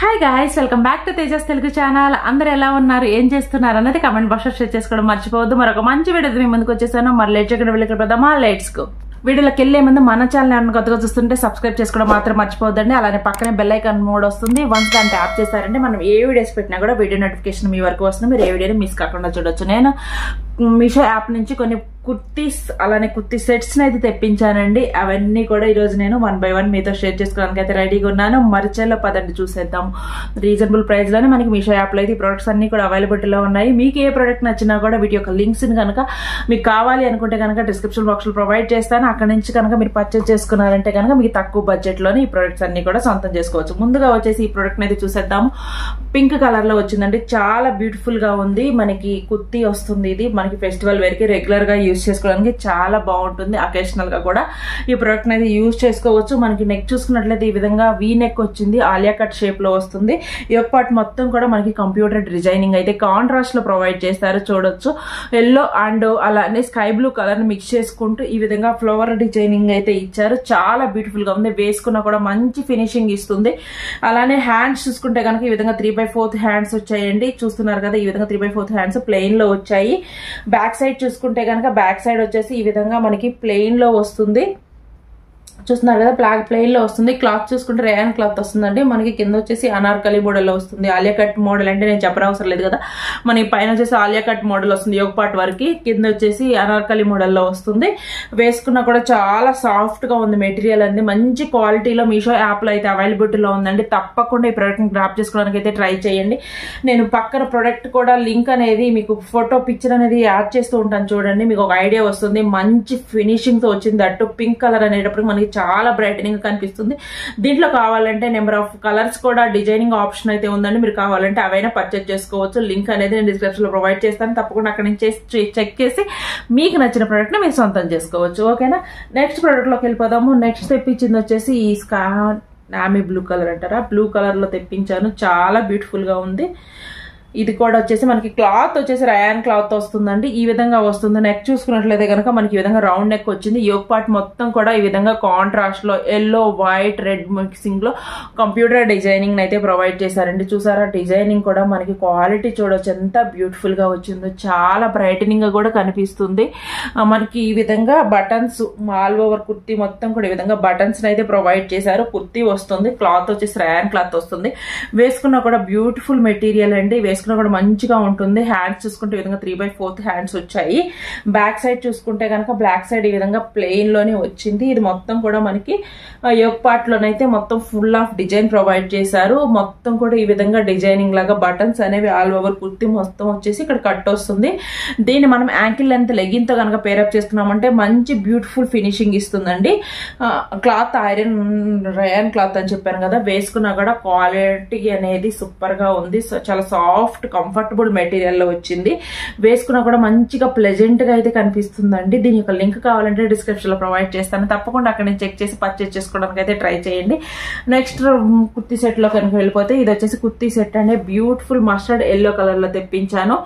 Hi guys, welcome back to Tejas Telugu channel. అందరూ ఎలా ఉన్నారు, ఏం చేస్తున్నారు అన్నది కమెంట్ బాక్స్ లో షేర్ చేసుకోవడం మర్చిపోవద్దు. మరొక మంచి వీడియో మీ ముందుకు వచ్చేసాను. మరి లేట్ చేయకుండా వెళ్ళిపోదామా, లెట్స్ గో. వీడియోలోకి వెళ్లే ముందు మన ఛానల్ ఏమైనా కొత్తగా చూస్తుంటే సబ్స్క్రైబ్ చేసుకోవడం మాత్రం మర్చిపోవద్దండి. అలానే పక్కనే బెల్ ఐకాన్ మోడ్ వస్తుంది. వన్స్ దాన్ని ట్యాప్ చేస్తారంటే మనం ఏ వీడియోస్ పెట్టినా కూడా వీడియో నోటిఫికేషన్ మీ వరకు వస్తుంది. మీరు ఏ వీడియోని మిస్ కాకుండా చూడొచ్చు. నేను మీషో యాప్ నుంచి కొన్ని కుర్తీస్ అలానే కుర్తీ సెట్స్ అయితే తెప్పించానండి. అవన్నీ కూడా ఈరోజు నేను 1 by 1 మీతో షేర్ చేసుకోవడానికి అయితే రెడీగా ఉన్నాను. మరిచెల్లో పదండి చూసేద్దాం. రీజనబుల్ ప్రైస్ లోనే మనకి మీషో యాప్ లో అయితే ఈ ప్రొడక్ట్స్ అన్ని కూడా అవైలబిలిటీలో ఉన్నాయి. మీకు ఏ ప్రొడక్ట్ నచ్చినా కూడా వీటి యొక్క లింక్స్ కనుక మీకు కావాలి అనుకుంటే కనుక డిస్క్రిప్షన్ బాక్స్ లో ప్రొవైడ్ చేస్తాను. అక్కడ నుంచి కనుక మీరు పర్చేజ్ చేసుకున్నారంటే కనుక మీకు తక్కువ బడ్జెట్ లోనే ఈ ప్రొడక్ట్స్ అన్ని కూడా సొంతం చేసుకోవచ్చు. ముందుగా వచ్చేసి ఈ ప్రొడక్ట్ అయితే చూసేద్దాము. పింక్ కలర్ లో వచ్చిందండి. చాలా బ్యూటిఫుల్ గా ఉంది. మనకి కుర్తీ వస్తుంది. ఇది మనకి ఫెస్టివల్ వేర్ కి రెగ్యులర్ గా యూజ్ చేసుకోవడానికి చాలా బాగుంటుంది. అకేషనల్ గా కూడా ఈ ప్రొడక్ట్ అయితే యూజ్ చేసుకోవచ్చు. మనకి నెక్ చూసుకున్నట్లయితే ఈ విధంగా వీ నెక్ వచ్చింది. ఆలియా కట్ షేప్ లో వస్తుంది. ఈ యొక్క పార్ట్ మొత్తం కూడా మనకి కంప్యూటర్ డిజైనింగ్ అయితే కాంట్రాస్ట్ లో ప్రొవైడ్ చేస్తారు. చూడొచ్చు. ఎల్లో అండ్ అలానే స్కై బ్లూ కలర్ ని మిక్స్ చేసుకుంటూ ఈ విధంగా ఫ్లవర్ డిజైనింగ్ అయితే ఇచ్చారు. చాలా బ్యూటిఫుల్ గా ఉంది. వేసుకున్నా కూడా మంచి ఫినిషింగ్ ఇస్తుంది. అలానే హ్యాండ్స్ చూసుకుంటే కనుక ఈ విధంగా 3/4 హ్యాండ్స్ వచ్చాయండి. చూస్తున్నారు కదా, ఈ విధంగా 3/4 హ్యాండ్స్ ప్లెయిన్ లో వచ్చాయి. బ్యాక్ సైడ్ చూసుకుంటే కనుక బ్యాక్ సైడ్ వచ్చేసి ఈ విధంగా మనకి ప్లెయిన్ లో వస్తుంది. చూస్తున్నారు కదా, ప్లెయిన్ లో వస్తుంది. క్లాత్ చూసుకుంటే రేయాన్ క్లాత్ వస్తుందండి. మనకి కింద వచ్చేసి అనార్కలి మోడల్ లో వస్తుంది. ఆలియా కట్ మోడల్ అంటే నేను చెప్పనవసరం లేదు కదా. మనకి పైన వచ్చేసి ఆలియా కట్ మోడల్ వస్తుంది యోగ పార్ట్ వరకు. కింద వచ్చేసి అనార్కలి మోడల్ లో వస్తుంది. వేసుకున్నా కూడా చాలా సాఫ్ట్ గా ఉంది. మెటీరియల్ అనేది మంచి క్వాలిటీలో మీషో యాప్ లో అయితే అవైలబిలిటీలో ఉందండి. తప్పకుండా ఈ ప్రొడక్ట్ ని గ్రాప్ చేసుకోవడానికి అయితే ట్రై చేయండి. నేను పక్కన ప్రొడక్ట్ కూడా లింక్ అనేది మీకు ఫోటో పిక్చర్ అనేది యాడ్ చేస్తూ ఉంటాను. చూడండి, మీకు ఒక ఐడియా వస్తుంది. మంచి ఫినిషింగ్ తో వచ్చింది. అటు పింక్ కలర్ అనేటప్పుడు మనకి చాలా బ్రైటనింగ్ కనిపిస్తుంది. దీంట్లో కావాలంటే నెంబర్ ఆఫ్ కలర్స్ కూడా డిజైనింగ్ ఆప్షన్ అయితే ఉందండి. మీరు కావాలంటే అవైనా పర్చేజ్ చేసుకోవచ్చు. లింక్ అనేది నేను డిస్క్రిప్షన్ లో ప్రొవైడ్ చేస్తాను. తప్పకుండా అక్కడ నుంచి చెక్ చేసి మీకు నచ్చిన ప్రోడక్ట్ ని మీరు సొంతం చేసుకోవచ్చు. ఓకేనా, నెక్స్ట్ ప్రోడక్ట్ లోకి వెళ్ళిపోదాము. నెక్స్ట్ తెప్పించింది వచ్చేసి ఈ నామీ బ్లూ కలర్ అంటారా, బ్లూ కలర్ లో తెప్పించాను. చాలా బ్యూటిఫుల్ గా ఉంది. ఇది కూడా వచ్చేసి మనకి క్లాత్ వచ్చేసి రయాన్ క్లాత్ వస్తుందండి. ఈ విధంగా వస్తుంది. నెక్ చూసుకున్నట్లయితే కనుక మనకి ఈ విధంగా రౌండ్ నెక్ వచ్చింది. యోగ్ పార్ట్ మొత్తం కూడా ఈ విధంగా కాంట్రాస్ట్ లో ఎల్లో వైట్ రెడ్ మిక్సింగ్ లో కంప్యూటర్ డిజైనింగ్ అయితే ప్రొవైడ్ చేశారండి. చూసారా, డిజైనింగ్ కూడా మనకి క్వాలిటీ చూడొచ్చు ఎంత బ్యూటిఫుల్ గా వచ్చిందో. చాలా బ్రైటనింగ్ గా కూడా కనిపిస్తుంది. మనకి ఈ విధంగా బటన్స్ ఆల్ ఓవర్ కుర్తీ మొత్తం కూడా ఈ విధంగా బటన్స్ అయితే ప్రొవైడ్ చేశారు. కుర్తీ వస్తుంది. క్లాత్ వచ్చేసి రయాన్ క్లాత్ వస్తుంది. వేసుకున్నా కూడా బ్యూటిఫుల్ మెటీరియల్ అండి. కూడా మంచిగా ఉంటుంది. హ్యాండ్స్ చూసుకుంటే ఈ విధంగా 3/4 హ్యాండ్స్ వచ్చాయి. బ్యాక్ సైడ్ చూసుకుంటే కనుక బ్లాక్ సైడ్ ఈ విధంగా ప్లెయిన్ లోనే వచ్చింది. ఇది మొత్తం కూడా మనకి యోగ్ పార్ట్ లోనైతే మొత్తం ఫుల్ ఆఫ్ డిజైన్ ప్రొవైడ్ చేశారు. మొత్తం కూడా ఈ విధంగా డిజైనింగ్ లాగా బటన్స్ అనేవి ఆల్ ఓవర్ కుర్తి మొత్తం వచ్చేసి ఇక్కడ కట్ వస్తుంది. దీన్ని మనం యాంకిల్ లెంత్ లెగిన్ తో కనుక పేరప్ చేసుకున్నామంటే మంచి బ్యూటిఫుల్ ఫినిషింగ్ ఇస్తుందండి. క్లాత్ ఐరన్ రయాన్ క్లాత్ అని చెప్పాను కదా. వేసుకున్నా కూడా క్వాలిటీ అనేది సూపర్ గా ఉంది. చాలా సాఫ్ట్ కంఫర్టబుల్ మెటీరియల్ లో వచ్చింది. వేసుకున్నా కూడా మంచిగా ప్లెజెంట్ గా అయితే కనిపిస్తుందండి. దీని యొక్క లింక్ కావాలంటే డిస్క్రిప్షన్ లో ప్రొవైడ్ చేస్తాను. తప్పకుండా అక్కడ నుంచి చెక్ చేసి పర్చేజ్ చేసుకోవడానికి అయితే ట్రై చేయండి. నెక్స్ట్ కుర్తీ సెట్ లో కనుక వెళ్ళిపోతే ఇది వచ్చేసి కుర్తీ సెట్ అంటే బ్యూటిఫుల్ మస్టర్డ్ ఎల్లో కలర్ లో తెప్పించాను.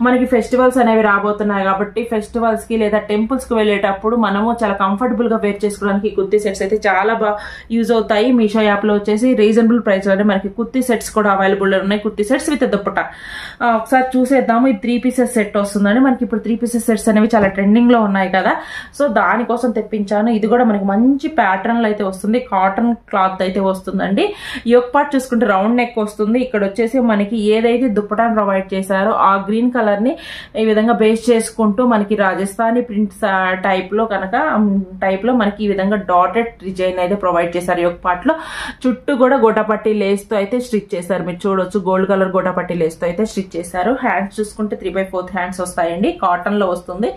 మనకి ఫెస్టివల్స్ అనేవి రాబోతున్నాయి కాబట్టి ఫెస్టివల్స్ కి లేదా టెంపుల్స్ కి వెళ్ళేటప్పుడు మనము చాలా కంఫర్టబుల్ గా వేర్ చేసుకోవడానికి ఈ కుర్తీ సెట్స్ అయితే చాలా బాగా యూజ్ అవుతాయి. మీషో యాప్ లో వచ్చేసి రీజనబుల్ ప్రైస్ లోనే మనకి కుర్తీ సెట్స్ కూడా అవైలబుల్ ఉన్నాయి. Kurti sets with dupatta. ఒకసారి చూసేద్దాము. ఇది 3 pieces సెట్ వస్తుందండి. మనకి ఇప్పుడు 3 pieces సెట్స్ అనేవి చాలా ట్రెండింగ్ లో ఉన్నాయి కదా. సో దానికోసం తెప్పించాను. ఇది కూడా మనకి మంచి ప్యాటర్న్ లో అయితే వస్తుంది. కాటన్ క్లాత్ అయితే వస్తుందండి. యోగ్ పార్ట్ చూసుకుంటే రౌండ్ నెక్ వస్తుంది. ఇక్కడ వచ్చేసి మనకి ఏదైతే దుప్పటాన్ని ప్రొవైడ్ చేశారో ఆ గ్రీన్ కలర్ ని ఈ విధంగా బేస్ చేసుకుంటూ మనకి రాజస్థానీ ప్రింట్స్ టైప్ లో మనకి ఈ విధంగా డాటెడ్ డిజైన్ అయితే ప్రొవైడ్ చేశారు. యోగ్ పార్ట్ లో చుట్టూ కూడా గోటాపట్టి లేస్ తో అయితే స్టిచ్ చేశారు. మీరు చూడొచ్చు, గోల్డ్ కలర్ గోటాపట్టి లేస్ తో అయితే స్టిచ్ చేశారు. హ్యాండ్స్ చూసుకుంటే 3/4 హ్యాండ్స్ వస్తాయండి. కాటన్ లో వస్తుంది.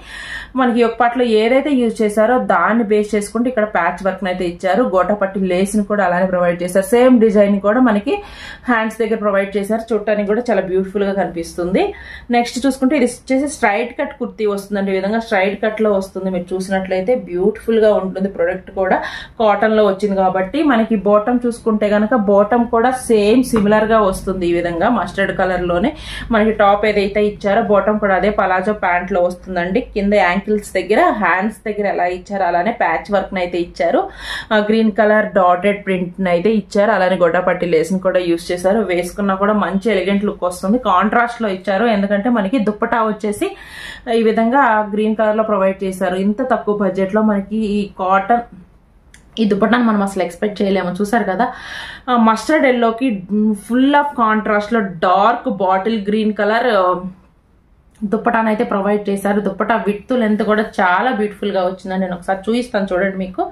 మనకి ఒక పాటలో ఏదైతే యూజ్ చేశారో దాన్ని బేస్ చేసుకుంటే ఇక్కడ ప్యాచ్ వర్క్ అయితే ఇచ్చారు. గోటాపట్టి లేస్ ని కూడా అలానే ప్రొవైడ్ చేశారు. సేమ్ డిజైన్ కూడా మనకి హ్యాండ్స్ దగ్గర ప్రొవైడ్ చేశారు. చూడటానికి కూడా చాలా బ్యూటిఫుల్ గా కనిపిస్తుంది. నెక్స్ట్ చూసుకుంటే ఇది వచ్చేసి స్ట్రైట్ కట్ కుర్తీ వస్తుందండి. ఈ విధంగా స్ట్రైట్ కట్ లో వస్తుంది. మీరు చూసినట్లయితే బ్యూటిఫుల్ గా ఉంటుంది. ప్రొడక్ట్ కూడా కాటన్ లో వచ్చింది కాబట్టి మనకి బాటమ్ చూసుకుంటే గనక బాటమ్ కూడా సేమ్ సిమిలర్ గా వస్తుంది. ఈ విధంగా మస్టర్డ్ కలర్ లో లోనే మనకి టాప్ ఏదైతే ఇచ్చారో బాటమ్ కూడా అదే పలాజో ప్యాంట్ లో వస్తుందండి. కింద యాంకిల్స్ దగ్గర హ్యాండ్స్ దగ్గర ఎలా ఇచ్చారో అలానే ప్యాచ్ వర్క్ అయితే ఇచ్చారు. గ్రీన్ కలర్ డాటెడ్ ప్రింట్ అయితే ఇచ్చారు. అలానే గొడ్డపట్టి లేస్ కూడా యూస్ చేశారు. వేసుకున్నా కూడా మంచి ఎలిగెంట్ లుక్ వస్తుంది. కాంట్రాస్ట్ లో ఇచ్చారు, ఎందుకంటే మనకి దుప్పటా వచ్చేసి ఈ విధంగా గ్రీన్ కలర్ లో ప్రొవైడ్ చేశారు. ఇంత తక్కువ బడ్జెట్ లో మనకి ఈ కాటన్ ఈ దుప్పటాన్ని మనం అసలు ఎక్స్పెక్ట్ చేయలేము. చూసారు కదా, మస్టర్డ్ ఎల్లోకి ఫుల్ ఆఫ్ కాంట్రాస్ట్ లో డార్క్ బాటిల్ గ్రీన్ కలర్ దుప్పటాన్ని అయితే ప్రొవైడ్ చేశారు. దుప్పటా విడ్త్ లెంత్ కూడా చాలా బ్యూటిఫుల్ గా వచ్చిందని నేను ఒకసారి చూపిస్తాను చూడండి. మీకు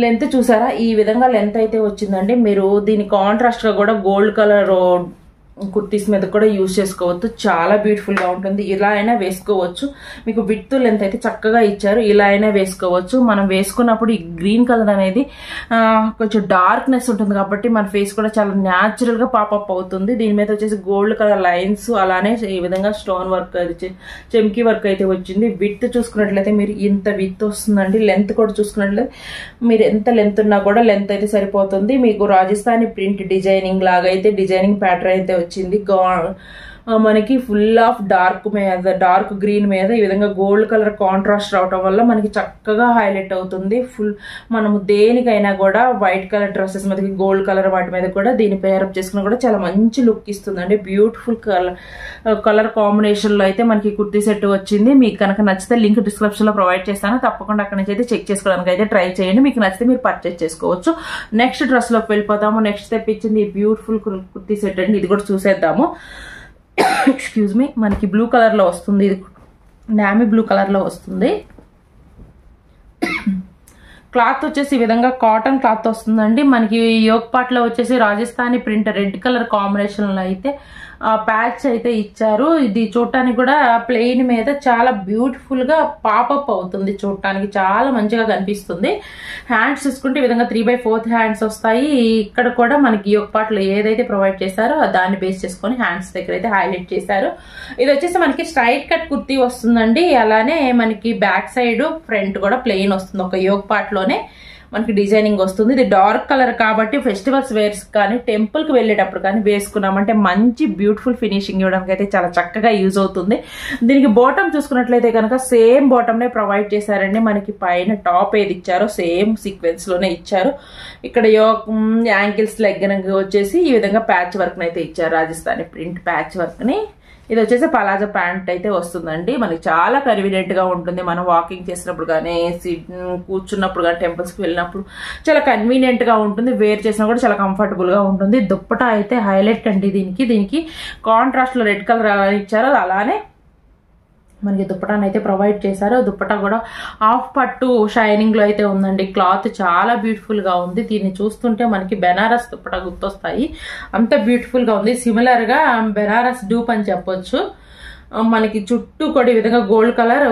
లెంత్ చూసారా, ఈ విధంగా లెంత్ అయితే వచ్చిందండి. మీరు దీని కాంట్రాస్ట్ గా కూడా గోల్డ్ కలర్ కుర్తీస్ మీద కూడా యూజ్ చేసుకోవచ్చు. చాలా బ్యూటిఫుల్ గా ఉంటుంది. ఇలా అయినా వేసుకోవచ్చు. మీకు విడ్త్ లెంత్ అయితే చక్కగా ఇచ్చారు. ఇలా అయినా వేసుకోవచ్చు. మనం వేసుకున్నప్పుడు ఈ గ్రీన్ కలర్ అనేది కొంచెం డార్క్నెస్ ఉంటుంది కాబట్టి మన ఫేస్ కూడా చాలా న్యాచురల్ గా పాపప్ అవుతుంది. దీని మీద వచ్చేసి గోల్డ్ కలర్ లైన్స్, అలానే ఈ విధంగా స్టోన్ వర్క్, చెమ్కీ వర్క్ అయితే వచ్చింది. విడ్త్ చూసుకున్నట్లయితే మీరు ఇంత విడ్త్ వస్తుందండి. లెంత్ కూడా చూసుకున్నట్లయితే మీరు ఎంత లెంత్ ఉన్నా కూడా లెంత్ అయితే సరిపోతుంది. మీకు రాజస్థానీ ప్రింట్ డిజైనింగ్ లాగా అయితే డిజైనింగ్ ప్యాటర్న్ అయితే వచ్చింది. మనకి ఫుల్ ఆఫ్ డార్క్ మీద, డార్క్ గ్రీన్ మీద ఈ విధంగా గోల్డ్ కలర్ కాంట్రాస్ట్ రావటం వల్ల మనకి చక్కగా హైలైట్ అవుతుంది. ఫుల్ మనము దేనికైనా కూడా వైట్ కలర్ డ్రెస్సెస్ మీదకి గోల్డ్ కలర్ వాటి మీద కూడా దీన్ని పేరప్ చేసుకున్నా కూడా చాలా మంచి లుక్ ఇస్తుందండి. బ్యూటిఫుల్ కలర్ కాంబినేషన్ లో అయితే మనకి కుర్తీ సెట్ వచ్చింది. మీకు కనుక నచ్చితే లింక్ డిస్క్రిప్షన్ లో ప్రొవైడ్ చేస్తాను. తప్పకుండా అక్కడి నుంచి అయితే చెక్ చేసుకోవడానికి అయితే ట్రై చేయండి. మీకు నచ్చితే మీరు పర్చేస్ చేసుకోవచ్చు. నెక్స్ట్ డ్రెస్ లోకి వెళ్ళిపోతాము. నెక్స్ట్ తెప్పించింది ఈ బ్యూటిఫుల్ కుర్తీ సెట్ అండి. ఇది కూడా చూసేద్దాము. ఎక్స్క్యూజ్ మీ, మనకి బ్లూ కలర్ లో వస్తుంది. ఇది నామీ బ్లూ కలర్ లో వస్తుంది. క్లాత్ వచ్చేసి ఈ విధంగా కాటన్ క్లాత్ వస్తుందండి. మనకి యోగ్ పార్ట్ లో వచ్చేసి Rajasthani print red colour combination లో అయితే ప్యాచ్ అయితే ఇచ్చారు. ఇది చూడటానికి కూడా ప్లెయిన్ మీద చాలా బ్యూటిఫుల్ గా పాపప్ అవుతుంది. చూడటానికి చాలా మంచిగా కనిపిస్తుంది. హ్యాండ్స్ చూసుకుంటే ఈ విధంగా 3/4 హ్యాండ్స్ వస్తాయి. ఇక్కడ కూడా మనకి యోగ్ పార్ట్ లో ఏదైతే ప్రొవైడ్ చేశారో దాన్ని బేస్ చేసుకొని హ్యాండ్స్ దగ్గర అయితే హైలైట్ చేశారు. ఇది వచ్చేసి మనకి స్ట్రైట్ కట్ కుర్తీ వస్తుందండి. అలానే మనకి బ్యాక్ సైడ్ ఫ్రంట్ కూడా ప్లెయిన్ వస్తుంది. ఒక యోగ్ పార్ట్ లోనే మనకి డిజైనింగ్ వస్తుంది. ఇది డార్క్ కలర్ కాబట్టి ఫెస్టివల్స్ వేర్స్ కానీ టెంపుల్ కి వెళ్ళేటప్పుడు కానీ వేసుకున్నామంటే మంచి బ్యూటిఫుల్ ఫినిషింగ్ ఇవ్వడానికి అయితే చాలా చక్కగా యూజ్ అవుతుంది. దీనికి బాటమ్ చూసుకున్నట్లయితే కనుక సేమ్ బాటమ్ నే ప్రొవైడ్ చేశారండి. మనకి పైన టాప్ ఏది ఇచ్చారో సేమ్ సీక్వెన్స్ లోనే ఇచ్చారు. ఇక్కడ యాంకిల్స్ లెగ్ వచ్చేసి ఈ విధంగా ప్యాచ్ వర్క్ అయితే ఇచ్చారు. రాజస్థానీ ప్రింట్ ప్యాచ్ వర్క్ ని. ఇది వచ్చేసి పలాజో ప్యాంట్ అయితే వస్తుందండి. మనకి చాలా కన్వీనియంట్ గా ఉంటుంది. మనం వాకింగ్ చేసినప్పుడు కానీ కూర్చున్నప్పుడు కానీ టెంపుల్స్ కి వెళ్ళినప్పుడు చాలా కన్వీనియంట్ గా ఉంటుంది. వేర్ చేసినా కూడా చాలా కంఫర్టబుల్ గా ఉంటుంది. దుప్పటా అయితే హైలైట్ అండి. దీనికి కాంట్రాస్ట్ లో రెడ్ కలర్ ఇచ్చారు. అలానే మనకి దుప్పటాన్ని అయితే ప్రొవైడ్ చేశారు. దుప్పటా కూడా హాఫ్ పట్టు షైనింగ్ లో అయితే ఉందండి. క్లాత్ చాలా బ్యూటిఫుల్ గా ఉంది. దీన్ని చూస్తుంటే మనకి బెనారస్ దుప్పటా గుర్తొస్తాయి. అంత బ్యూటిఫుల్ గా ఉంది. సిమిలర్ గా బెనారస్ డూప్ అని చెప్పొచ్చు. మనకి చుట్టూ కూడా ఈ విధంగా గోల్డ్ కలర్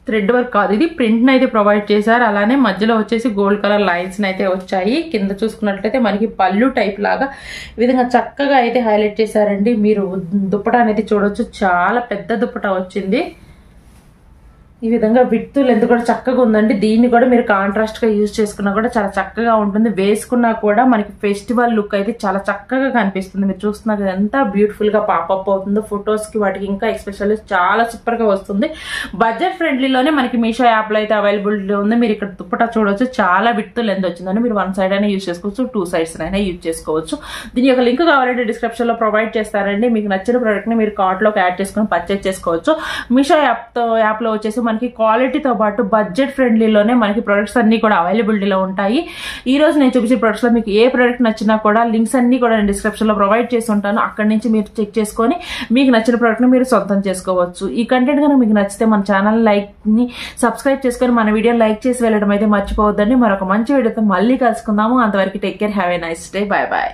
థ్రెడ్ వర్క్ కాదు, ఇది ప్రింట్ అయితే ప్రొవైడ్ చేశారు. అలానే మధ్యలో వచ్చేసి గోల్డ్ కలర్ లైన్స్ అయితే వచ్చాయి. కింద చూసుకున్నట్లయితే మనకి పళ్ళు టైప్ లాగా ఈ విధంగా చక్కగా అయితే హైలైట్ చేశారండి. మీరు దుప్పటా అనేది చూడొచ్చు. చాలా పెద్ద దుప్పటా వచ్చింది. ఈ విధంగా విడ్త్ లెంత్ కూడా చక్కగా ఉందండి. దీన్ని కూడా మీరు కాంట్రాస్ట్ గా యూజ్ చేసుకున్నా కూడా చాలా చక్కగా ఉంటుంది. వేసుకున్నా కూడా మనకి ఫెస్టివల్ లుక్ అయితే చాలా చక్కగా కనిపిస్తుంది. మీరు చూస్తున్నారు ఎంత బ్యూటిఫుల్ గా పాపప్ అవుతుందో. ఫొటోస్ కి వాటికి ఇంకా ఎస్పెషల్లీ చాలా సూపర్ గా వస్తుంది. బడ్జెట్ ఫ్రెండ్లీలోనే మనకి మీషో యాప్ లో అయితే అవైలబిలిటీ ఉంది. మీరు ఇక్కడ దుప్పటా చూడొచ్చు. చాలా విడ్త్ లెంత్ వచ్చిందండి. మీరు 1 సైడ్ అయినా యూజ్ చేసుకోవచ్చు, 2 సైడ్స్ అయినా యూజ్ చేసుకోవచ్చు. దీని యొక్క లింక్ కావాలంటే డిస్క్రిప్షన్ లో ప్రొవైడ్ చేస్తారండి. మీకు నచ్చిన ప్రోడక్ట్ ని మీరు కార్ట్ లోకి యాడ్ చేసుకుని పర్చేజ్ చేసుకోవచ్చు. మీషో యాప్ లో వచ్చేసి మనకి క్వాలిటీతో పాటు బడ్జెట్ ఫ్రెండ్లీలోనే మనకి ప్రొడక్ట్స్ అన్ని కూడా అవైలబిలిటీలో ఉంటాయి. ఈ రోజు నేను చూపించే ప్రొడక్ట్స్ లో మీకు ఏ ప్రొడక్ట్ నచ్చినా కూడా లింక్స్ అన్ని కూడా నేను డిస్క్రిప్షన్ లో ప్రొవైడ్ చేసి ఉంటాను. అక్కడి నుంచి మీరు చెక్ చేసుకొని మీకు నచ్చిన ప్రొడక్ట్ ని మీరు సొంతం చేసుకోవచ్చు. ఈ కంటెంట్ కనుక మీకు నచ్చితే మన ఛానల్ లైక్ ని సబ్స్క్రైబ్ చేసుకొని మన వీడియో లైక్ చేసి వెళ్ళడం అయితే మర్చిపోవద్దండి. మరొక మంచి వీడియోతో మళ్ళీ కలుసుకుందాము. అంతవరకు take care, have a nice day, bye bye.